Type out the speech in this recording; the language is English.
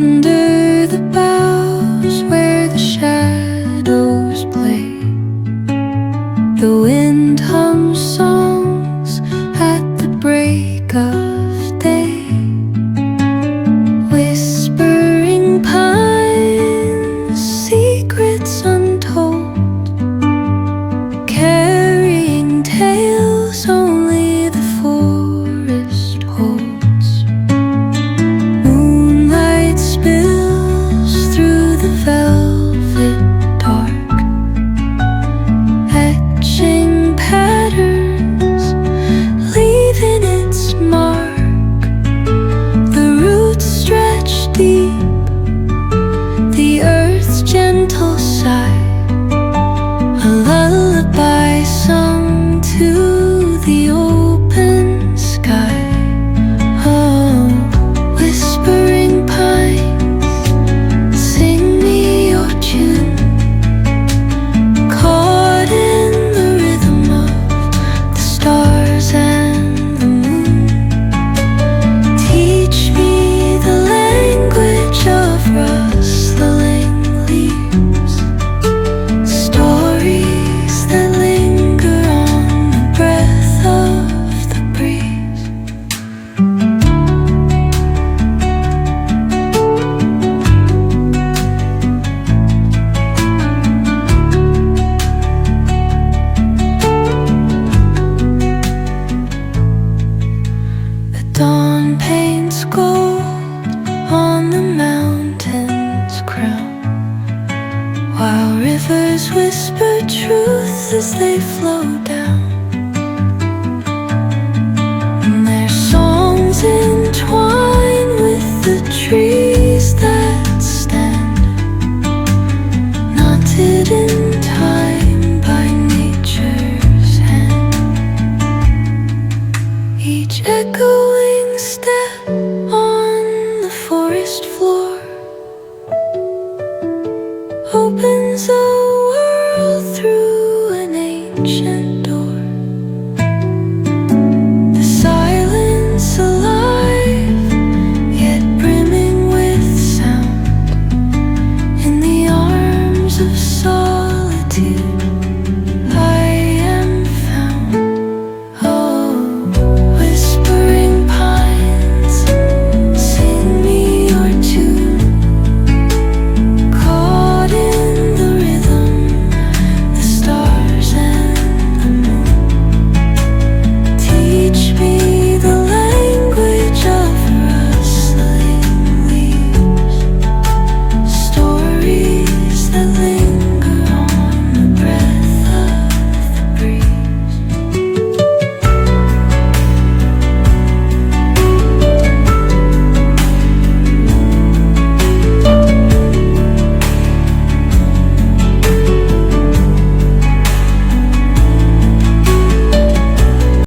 Under the boughs where the shadows play, the wind hums songs at the break of day. Whispering pines, secrets untold, carrying tales only the forest holds. Moonlight spills through the velvet dark, etching patterns, leaving its mark. The roots stretch deep, the earth's gentle sigh, a lullaby sung to the open sky. Oh, whispering pines, sing me your tune, caught in the rhythm of the stars and the moon. Teach me the language of rustling leaves, stories that linger on the breath of the breeze. The dawn paints gold on the mountain's crown, while rivers whisper truth as they flow down. And their songs entwine with the trees that stand, knotted in time by nature's hand. Each echoing step on the forest floor opens up